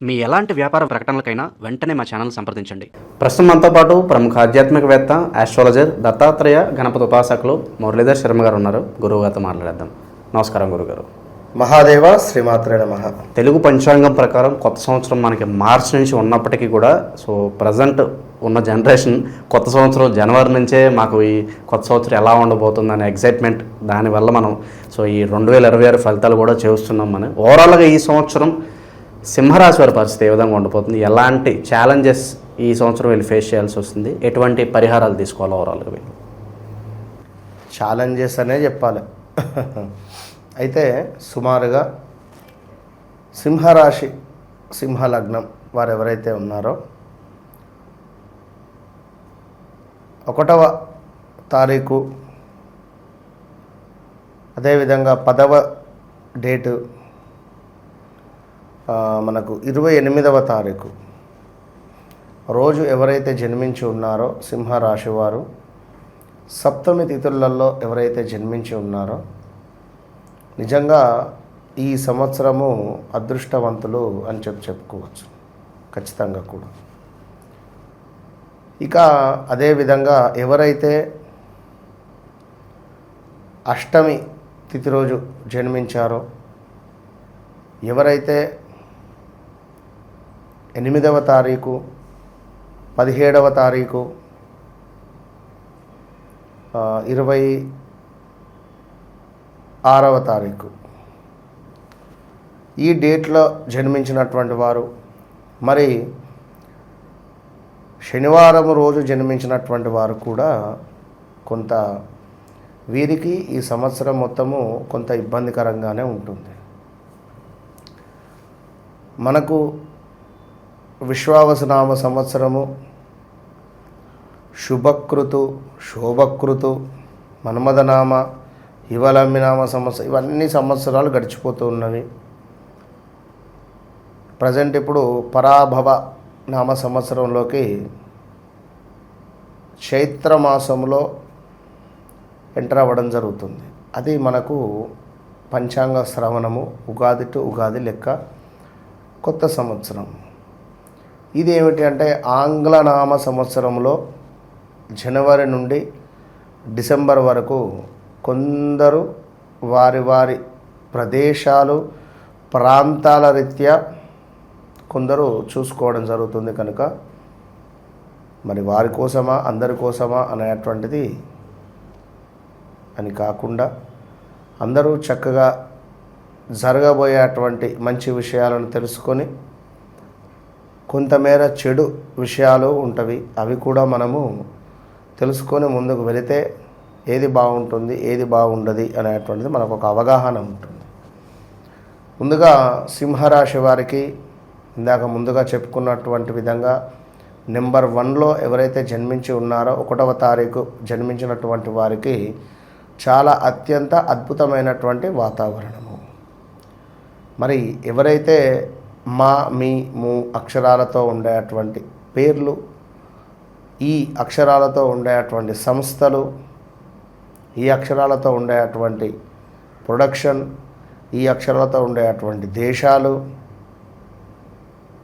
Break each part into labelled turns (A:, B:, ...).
A: మీ ఎలాంటి వ్యాపార ప్రకటనలకైనా వెంటనే మా ఛానల్ సంప్రదించండి.
B: ప్రస్తుతం మనతో పాటు ప్రముఖ ఆధ్యాత్మికవేత్త, ఆస్ట్రాలజర్, దత్తాత్రేయ గణపతి ఉపాసకులు మురళీధర్ శర్మ గారు ఉన్నారు. గురువు గారితో మాట్లాడేద్దాం. నమస్కారం గురుగారు.
C: మహాదేవ శ్రీమాత్రే నమః.
B: తెలుగు పంచాంగం ప్రకారం కొత్త సంవత్సరం మనకి మార్చి నుంచి ఉన్నప్పటికీ కూడా ప్రజెంట్ ఉన్న జనరేషన్ కొత్త సంవత్సరం జనవరి నుంచే మాకు ఈ కొత్త సంవత్సరం ఎలా ఉండబోతుందనే ఎగ్జైట్మెంట్, దానివల్ల మనం ఈ 2026 ఫలితాలు కూడా చేస్తున్నాం. మనం ఓవరాల్గా ఈ సంవత్సరం సింహరాశి వారి పరిస్థితి ఏ విధంగా ఉండిపోతుంది, ఎలాంటి ఛాలెంజెస్ ఈ సంవత్సరం వీళ్ళు ఫేస్ చేయాల్సి వస్తుంది, ఎటువంటి పరిహారాలు తీసుకోవాలి ఓవరాల్గా వీళ్ళు?
C: ఛాలెంజెస్ అనే చెప్పాలి. అయితే సుమారుగా సింహరాశి, సింహలగ్నం వారు ఎవరైతే ఉన్నారో 1వ తారీఖు, అదేవిధంగా 10వ డేటు, మనకు 28వ తారీఖు రోజు ఎవరైతే జన్మించి ఉన్నారో సింహరాశి వారు, సప్తమి తిథులలో ఎవరైతే జన్మించి ఉన్నారో నిజంగా ఈ సంవత్సరము అదృష్టవంతులు అని చెప్పుకోవచ్చు ఖచ్చితంగా కూడా. ఇక అదేవిధంగా ఎవరైతే అష్టమి తిథి రోజు జన్మించారో, ఎవరైతే 8వ తారీఖు, 17వ తారీఖు, 26వ తారీఖు ఈ డేట్లో జన్మించినటువంటి వారు, మరి శనివారం రోజు జన్మించినటువంటి వారు కూడా కొంత వీరికి ఈ సంవత్సరం మొత్తము కొంత ఇబ్బందికరంగానే ఉంటుంది. మనకు విశ్వావసునామ సంవత్సరము, శుభకృతు, శోభకృతు, మన్మథనామ, యువలమ్మినామ సంవత్సరం, ఇవన్నీ సంవత్సరాలు గడిచిపోతూ ఉన్నవి. ప్రజెంట్ ఇప్పుడు పరాభవ నామ సంవత్సరంలోకి చైత్రమాసంలో ఎంటర్ అవ్వడం జరుగుతుంది. అది మనకు పంచాంగ శ్రవణము, ఉగాది టు ఉగాది లెక్క కొత్త సంవత్సరం. ఇది ఏమిటి అంటే ఆంగ్ల నామ సంవత్సరంలో జనవరి నుండి డిసెంబర్ వరకు కొందరు వారి వారి ప్రదేశాలు, ప్రాంతాల రీత్యా కొందరు చూసుకోవడం జరుగుతుంది. కనుక మరి వారి కోసమా అందరి కోసమా అనేటువంటిది అని కాకుండా అందరూ చక్కగా జరగబోయేటువంటి మంచి విషయాలను తెలుసుకొని, కొంతమేర చెడు విషయాలు ఉంటవి, అవి కూడా మనము తెలుసుకొని ముందుకు వెళితే ఏది బాగుంటుంది, ఏది బాగుండదు అనేటువంటిది మనకు ఒక అవగాహన ఉంటుంది. ముందుగా సింహరాశి వారికి ఇందాక ముందుగా చెప్పుకున్నటువంటి విధంగా నెంబర్ 1లో ఎవరైతే జన్మించి ఉన్నారో 1వ తారీఖు జన్మించినటువంటి వారికి చాలా అత్యంత అద్భుతమైనటువంటి వాతావరణము. మరి ఎవరైతే మా, మీ, ము అక్షరాలతో ఉండేటువంటి పేర్లు, ఈ అక్షరాలతో ఉండేటువంటి సంస్థలు, ఈ అక్షరాలతో ఉండేటువంటి ప్రొడక్షన్, ఈ అక్షరాలతో ఉండేటువంటి దేశాలు,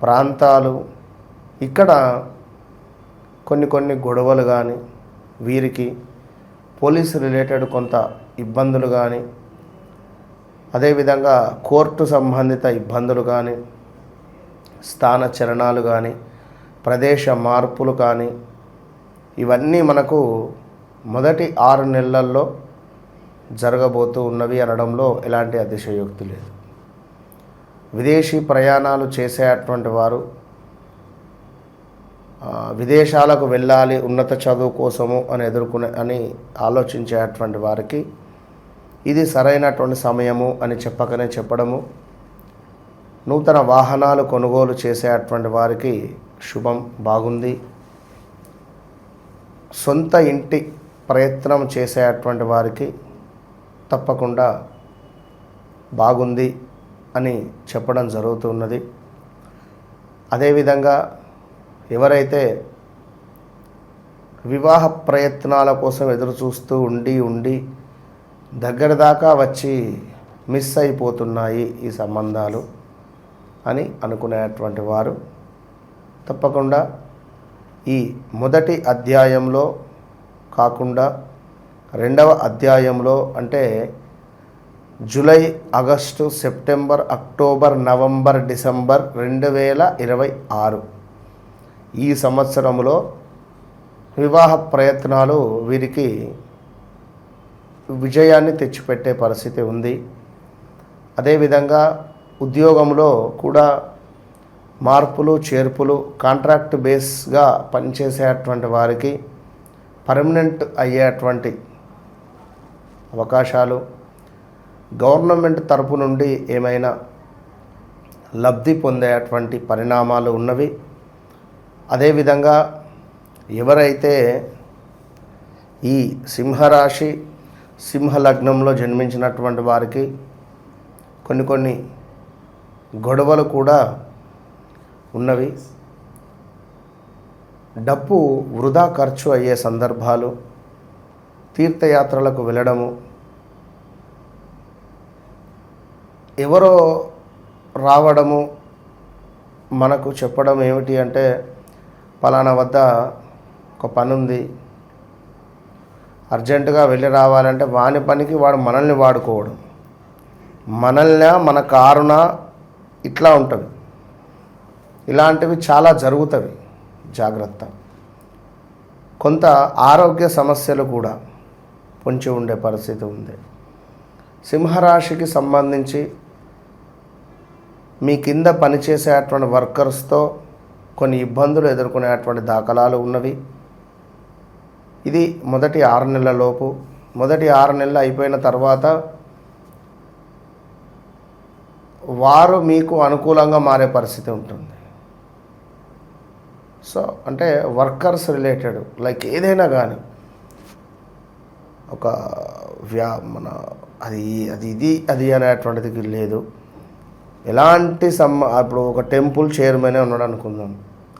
C: ప్రాంతాలు, ఇక్కడ కొన్ని గొడవలు కానీ, వీరికి పోలీసు రిలేటెడ్ కొంత ఇబ్బందులు కానీ, అదేవిధంగా కోర్టు సంబంధిత ఇబ్బందులు కానీ, స్థాన చలనాలు కానీ, ప్రదేశ మార్పులు కానీ, ఇవన్నీ మనకు మొదటి 6 నెలల్లో జరగబోతూ ఉన్నవి అనడంలో ఎలాంటి అతిశయోక్తి లేదు. విదేశీ ప్రయాణాలు చేసేటువంటి వారు, విదేశాలకు వెళ్ళాలి ఉన్నత చదువు కోసము అని ఆలోచించేటువంటి వారికి ఇది సరైనటువంటి సమయము అని చెప్పడము, నూతన వాహనాలు కొనుగోలు చేసేటువంటి వారికి శుభం బాగుంది. సొంత ఇంటి ప్రయత్నం చేసేటువంటి వారికి తప్పకుండా బాగుంది అని చెప్పడం జరుగుతున్నది. అదేవిధంగా ఎవరైతే వివాహ ప్రయత్నాల కోసం ఎదురు చూస్తూ ఉండి దగ్గర దాకా వచ్చి మిస్ అయిపోతున్నాయి ఈ సంబంధాలు, అని అనుకునేటువంటి వారు తప్పకుండా ఈ మొదటి అధ్యాయంలో కాకుండా రెండవ అధ్యాయంలో అంటే July, August, September, October, November, December 2026 ఈ సంవత్సరంలో వివాహ ప్రయత్నాలు వీరికి విజయాన్ని తెచ్చిపెట్టే పరిస్థితి ఉంది. అదేవిధంగా ఉద్యోగంలో కూడా మార్పులు చేర్పులు, కాంట్రాక్ట్ బేస్గా పనిచేసేటువంటి వారికి పర్మనెంట్ అయ్యేటువంటి అవకాశాలు, గవర్నమెంట్ తరపు నుండి ఏమైనా లబ్ధి పొందేటువంటి పరిణామాలు ఉన్నవి. అదేవిధంగా ఎవరైతే ఈ సింహరాశి సింహలగ్నంలో జన్మించినటువంటి వారికి కొన్ని గొడవలు కూడా ఉన్నవి. డబ్బు వృధా ఖర్చు అయ్యే సందర్భాలు, తీర్థయాత్రలకు వెళ్ళడము, ఎవరో రావడము మనకు చెప్పడం ఏమిటి అంటే పలానా వద్ద ఒక పని ఉంది, అర్జెంటుగా వెళ్ళి రావాలంటే వాని పనికి వాడు మనల్ని వాడుకోవడం, మనల్ని మన కారున ఇట్లా ఉంటుంది. ఇలాంటివి చాలా జరుగుతవి. జాగ్రత్త. కొంత ఆరోగ్య సమస్యలు కూడా పొంచి ఉండే పరిస్థితి ఉంది. సింహరాశికి సంబంధించి మీ కింద పనిచేసేటువంటి వర్కర్స్తో కొన్ని ఇబ్బందులు ఎదుర్కొనేటువంటి దాఖలాలు ఉన్నవి. ఇది మొదటి 6 నెలల లోపు. మొదటి 6 నెలలు అయిపోయిన తర్వాత వారు మీకు అనుకూలంగా మారే పరిస్థితి ఉంటుంది. సో అంటే వర్కర్స్ రిలేటెడ్ లైక్ ఏదైనా కానీ ఒక మన అది అనేటువంటిది లేదు. ఎలాంటి ఇప్పుడు ఒక టెంపుల్ చైర్మనే ఉన్నాడు అనుకుందాం,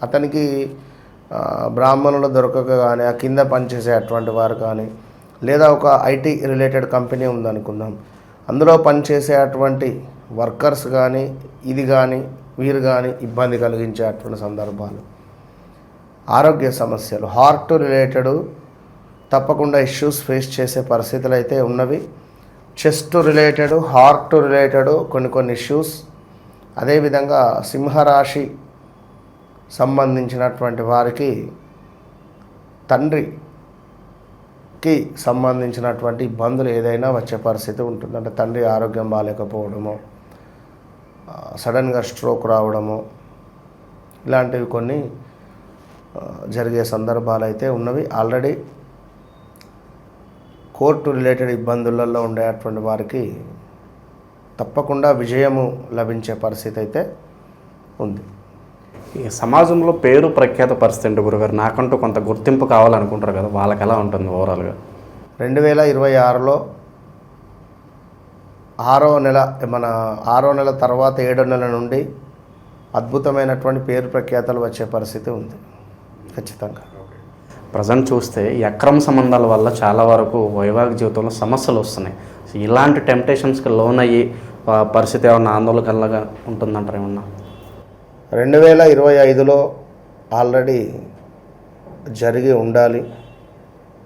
C: అతనికి బ్రాహ్మణులు దొరకక కానీ ఆ కింద పనిచేసేటువంటి వారు కానీ, లేదా ఒక ఐటీ రిలేటెడ్ కంపెనీ ఉందనుకుందాం, అందులో పనిచేసేటువంటి వర్కర్స్ కానీ వీరు కానీ ఇబ్బంది కలిగించేటువంటి సందర్భాలు, ఆరోగ్య సమస్యలు, హార్ట్ రిలేటెడ్ తప్పకుండా ఇష్యూస్ ఫేస్ చేసే పరిస్థితులు అయితే ఉన్నవి. చెస్ట్ రిలేటెడ్, హార్ట్ రిలేటెడ్ కొన్ని ఇష్యూస్. అదేవిధంగా సింహరాశి సంబంధించినటువంటి వారికి తండ్రికి సంబంధించినటువంటి ఇబ్బందులు ఏదైనా వచ్చే పరిస్థితి ఉంటుంది. అంటే తండ్రి ఆరోగ్యం బాగాలేకపోవడము, సడన్గా స్ట్రోక్ రావడము, ఇలాంటివి కొన్ని జరిగే సందర్భాలు అయితే ఉన్నవి. ఆల్రెడీ కోర్టు రిలేటెడ్ ఇబ్బందులలో ఉండేటువంటి వారికి తప్పకుండా విజయము లభించే పరిస్థితి అయితే ఉంది.
B: ఈ సమాజంలో పేరు ప్రఖ్యాత పరిస్థితి అంటే గురుగారు నాకంటూ కొంత గుర్తింపు కావాలనుకుంటారు కదా, వాళ్ళకి ఎలా ఉంటుంది ఓవరాల్గా?
C: 2026లో 6వ నెల మన 6వ నెల తర్వాత 7వ నెల నుండి అద్భుతమైనటువంటి పేరు ప్రఖ్యాతలు వచ్చే పరిస్థితి ఉంది ఖచ్చితంగా.
B: ప్రజెంట్ చూస్తే ఈ అక్రమ సంబంధాల వల్ల చాలా వరకు వైవాహిక జీవితంలో సమస్యలు వస్తున్నాయి. సో ఇలాంటి టెంప్టేషన్స్కి లోన్ అయ్యి పరిస్థితి ఏమన్నా ఆందోళనకరంగా ఉంటుందంటారు ఏమన్నా?
C: 2025లో ఆల్రెడీ జరిగి ఉండాలి.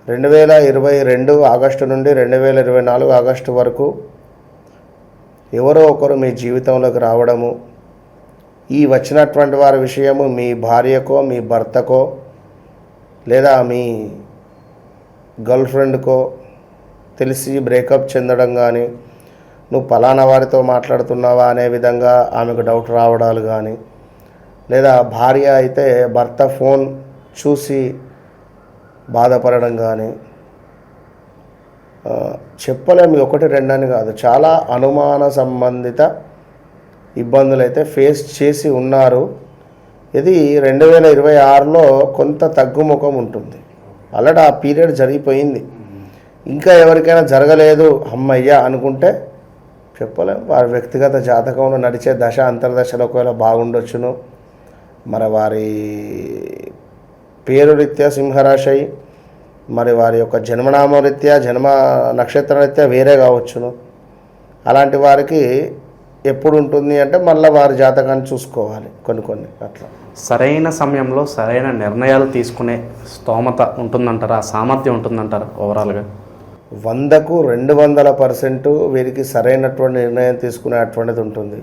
C: 2022 ఆగస్టు నుండి 2024 ఆగస్టు వరకు ఎవరో ఒకరు మీ జీవితంలోకి రావడము, ఈ వచ్చినటువంటి వారి విషయము మీ భార్యకో మీ భర్తకో లేదా మీ గర్ల్ ఫ్రెండ్కో తెలిసి బ్రేకప్ చెందడం కానీ, నువ్వు పలానా వారితో మాట్లాడుతున్నావా అనే విధంగా ఆమెకు డౌట్ రావడాలు కానీ, లేదా భార్య అయితే భర్త ఫోన్ చూసి బాధపడడం కానీ, చెప్పలేము. 1, 2 అని కాదు, చాలా అనుమాన సంబంధిత ఇబ్బందులు అయితే ఫేస్ చేసి ఉన్నారు. ఇది 2026లో కొంత తగ్గుముఖం ఉంటుంది. ఆల్రెడీ ఆ పీరియడ్ జరిగిపోయింది. ఇంకా ఎవరికైనా జరగలేదు అమ్మయ్య అనుకుంటే చెప్పలేం. వారి వ్యక్తిగత జాతకంలో నడిచే దశ అంతర్దశలో ఒకవేళ బాగుండొచ్చును. మరి వారి పేరు రీత్యా సింహరాశి అయి మరి వారి యొక్క జన్మనామ రీత్యా జన్మ నక్షత్ర రీత్యా వేరే కావచ్చును. అలాంటి వారికి ఎప్పుడు ఉంటుంది అంటే మళ్ళీ వారి జాతకాన్ని చూసుకోవాలి కొన్ని అట్లా.
B: సరైన సమయంలో సరైన నిర్ణయాలు తీసుకునే స్తోమత ఉంటుందంటారా, సామర్థ్యం ఉంటుందంటారా ఓవరాల్గా?
C: 100కు 200% వీరికి సరైనటువంటి నిర్ణయం తీసుకునేటువంటిది ఉంటుంది.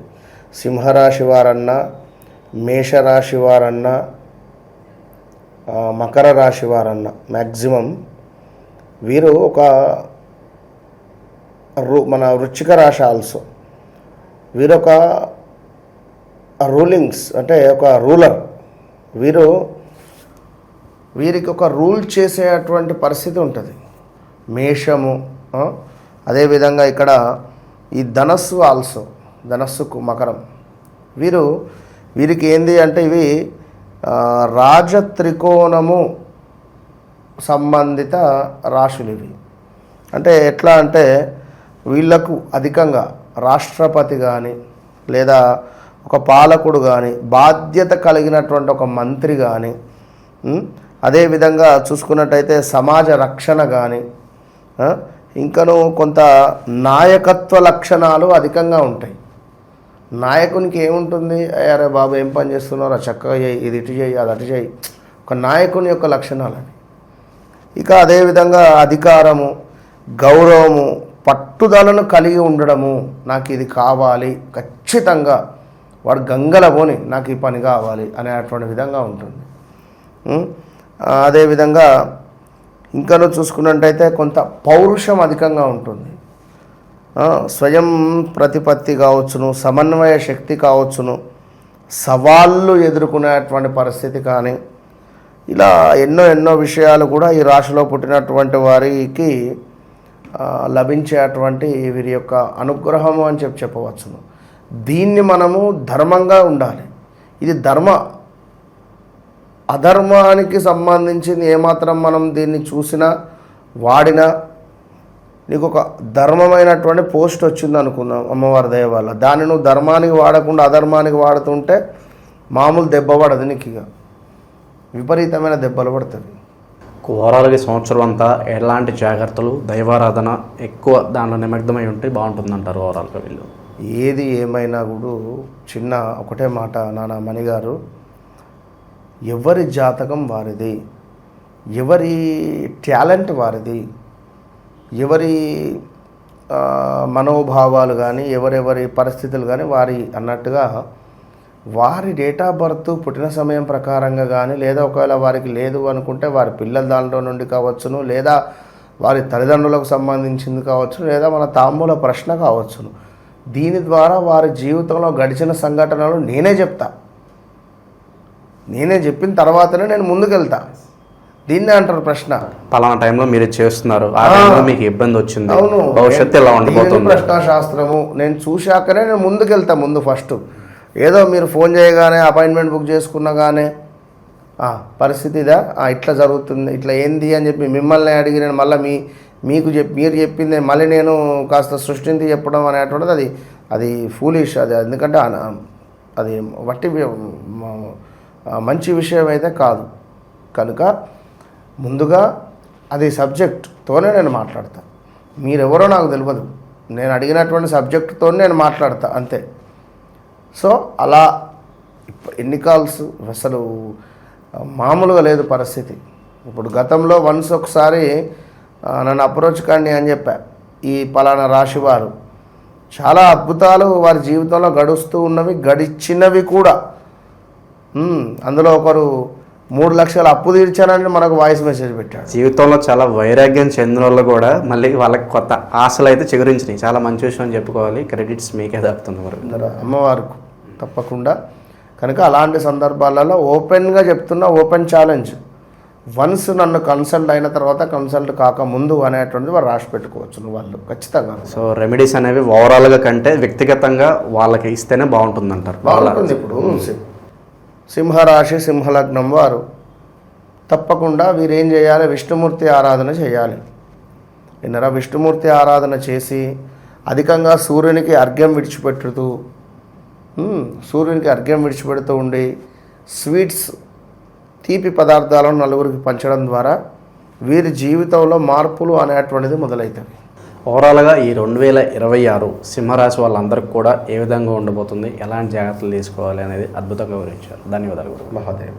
C: సింహరాశి వారన్నా, మేషరాశి వారన్నా, మకర రాశి వారన్నా మ్యాక్సిమం వీరు ఒక మన వృశ్చిక రాశి ఆల్సో వీరొక రూలింగ్స్ అంటే ఒక రూలర్. వీరికి ఒక రూల్ చేసేటువంటి పరిస్థితి ఉంటుంది. మేషము, అదేవిధంగా ఇక్కడ ఈ ధనస్సు ఆల్సో, ధనస్సుకు మకరం, వీరికి ఏంది అంటే ఇవి రాజత్రికోణము సంబంధిత రాశులు ఇవి. అంటే ఎట్లా అంటే వీళ్లకు అధికంగా రాష్ట్రపతి కానీ లేదా ఒక పాలకుడు కానీ, బాధ్యత కలిగినటువంటి ఒక మంత్రి కానీ, అదేవిధంగా చూసుకున్నట్టయితే సమాజ రక్షణ కానీ, ఇంకనూ కొంత నాయకత్వ లక్షణాలు అధికంగా ఉంటాయి. నాయకునికి ఏముంటుంది, అరే బాబు ఏం పని చేస్తున్నారో చక్కగా చేయి, ఇది ఇటు చేయి, అది అటు చేయి, ఒక నాయకుని యొక్క లక్షణాలు అవి. ఇక అదేవిధంగా అధికారము, గౌరవము, పట్టుదలను కలిగి ఉండడము, నాకు ఇది కావాలి ఖచ్చితంగా, వాడు గంగల పోని నాకు ఈ పని కావాలి అనేటువంటి విధంగా ఉంటుంది. అదేవిధంగా ఇంకనూ చూసుకున్నట్టయితే కొంత పౌరుషం అధికంగా ఉంటుంది. స్వయం ప్రతిపత్తి కావచ్చును, సమన్వయ శక్తి కావచ్చును, సవాళ్ళు ఎదుర్కొనేటువంటి పరిస్థితి కానీ, ఇలా ఎన్నో విషయాలు కూడా ఈ రాశిలో పుట్టినటువంటి వారికి లభించేటువంటి వీరి యొక్క అనుగ్రహము అని చెప్పవచ్చును. దీన్ని మనము ధర్మంగా ఉండాలి. ఇది అధర్మానికి సంబంధించింది ఏమాత్రం మనం దీన్ని చూసినా వాడినా, నీకు ఒక ధర్మమైనటువంటి పోస్ట్ వచ్చింది అనుకుందాం అమ్మవారి దయ వల్ల, దాన్ని నువ్వు ధర్మానికి వాడకుండా అధర్మానికి వాడుతుంటే మామూలు దెబ్బ పడదు, నీకు ఇక విపరీతమైన దెబ్బలు పడుతుంది.
B: ఓవరాల్గా సంవత్సరం అంతా ఎలాంటి జాగ్రత్తలు, దైవారాధన ఎక్కువ దానిలో నిమగ్నమై ఉంటే బాగుంటుందంటారు ఓవరాల్గా వీళ్ళు?
C: ఏది ఏమైనా కూడా చిన్న ఒకటే మాట నాన్న మణిగారు, ఎవరి జాతకం వారిది, ఎవరి టాలెంట్ వారిది, ఎవరి మనోభావాలు కానీ ఎవరెవరి పరిస్థితులు కానీ వారి అన్నట్టుగా వారి డేట్ ఆఫ్ బర్త్ పుట్టిన సమయం ప్రకారంగా కానీ, లేదా ఒకవేళ వారికి లేదు అనుకుంటే వారి పిల్లల దాంట్లో నుండి కావచ్చును, లేదా వారి తల్లిదండ్రులకు సంబంధించింది కావచ్చును, లేదా మన తాంబూల ప్రశ్న కావచ్చును. దీని ద్వారా వారి జీవితంలో గడిచిన సంఘటనలు నేనే చెప్పిన తర్వాతనే నేను ముందుకెళ్తా. దీన్నే అంటారు ప్రశ్న.
B: పలానా టైంలో మీరు చేస్తున్నారు, ఆ టైంలో మీకు ఇబ్బంది వచ్చింది, అవును, భవిష్యత్తు ఎలా ఉండబోతుంది,
C: ప్రశ్నాశాస్త్రము నేను చూశాకనే నేను ముందుకెళ్తా. ముందు ఫస్ట్ ఏదో మీరు ఫోన్ చేయగానే అపాయింట్మెంట్ బుక్ చేసుకున్నగానే పరిస్థితి ఇదా, ఇట్లా జరుగుతుంది, ఇట్లా ఏంది అని చెప్పి మిమ్మల్ని అడిగి నేను మళ్ళీ మీరు చెప్పింది మళ్ళీ నేను కాస్త సృష్టించి చెప్పడం అనేటువంటిది అది ఫూలిష్. అది ఎందుకంటే అది వట్టి మంచి విషయం అయితే కాదు. కనుక ముందుగా అది సబ్జెక్ట్తోనే నేను మాట్లాడతా. మీరెవరో నాకు తెలియదు, నేను అడిగినటువంటి సబ్జెక్టుతో నేను మాట్లాడతా అంతే. సో అలా ఎన్ని కాల్స్ అసలు మామూలుగా లేదు పరిస్థితి. ఇప్పుడు గతంలో వన్స్ ఒకసారి నన్ను అప్రోచ్ కండి అని చెప్పా, ఈ పలానా రాశి వారు చాలా అద్భుతాలు వారి జీవితంలో గడుస్తూ ఉన్నవి, గడిచినవి కూడా. అందులో ఒకరు 3 లక్షలు అప్పు తీర్చానని మనకు వాయిస్ మెసేజ్ పెట్టాడు.
B: జీవితంలో చాలా వైరాగ్యం చెందిన వాళ్ళు కూడా మళ్ళీ వాళ్ళకి కొత్త ఆశలు అయితే చిగురించినాయి. చాలా మంచి విషయం అని చెప్పుకోవాలి. క్రెడిట్స్ మీకే దక్కుతుంది మరి
C: అమ్మవారికి తప్పకుండా. కనుక అలాంటి సందర్భాలలో ఓపెన్గా చెప్తున్నా, ఓపెన్ ఛాలెంజ్, వన్స్ నన్ను కన్సల్ట్ అయిన తర్వాత కన్సల్ట్ కాకముందు అనేటువంటిది వారు రాసి పెట్టుకోవచ్చు వాళ్ళు ఖచ్చితంగా.
B: సో రెమెడీస్ అనేవి ఓవరాల్గా కంటే వ్యక్తిగతంగా వాళ్ళకి ఇస్తేనే బాగుంటుందంటారు.
C: బాగుంటుంది. ఇప్పుడు సింహరాశి సింహలగ్నం వారు తప్పకుండా వీరేం చేయాలి, విష్ణుమూర్తి ఆరాధన చేయాలి. విన్నరా, విష్ణుమూర్తి ఆరాధన చేసి అధికంగా సూర్యునికి అర్ఘ్యం విడిచిపెడుతూ ఉండి స్వీట్స్, తీపి పదార్థాలను నలుగురికి పంచడం ద్వారా వీరి జీవితంలో మార్పులు అనేటువంటిది మొదలవుతాయి.
B: ఓవరాల్గా ఈ 2026 సింహరాశి వాళ్ళందరికీ కూడా ఏ విధంగా ఉండబోతుంది, ఎలాంటి జాగ్రత్తలు తీసుకోవాలి అనేది అద్భుతంగా వివరించారు. ధన్యవాదాలు గురువు.
C: మహాదేవ్.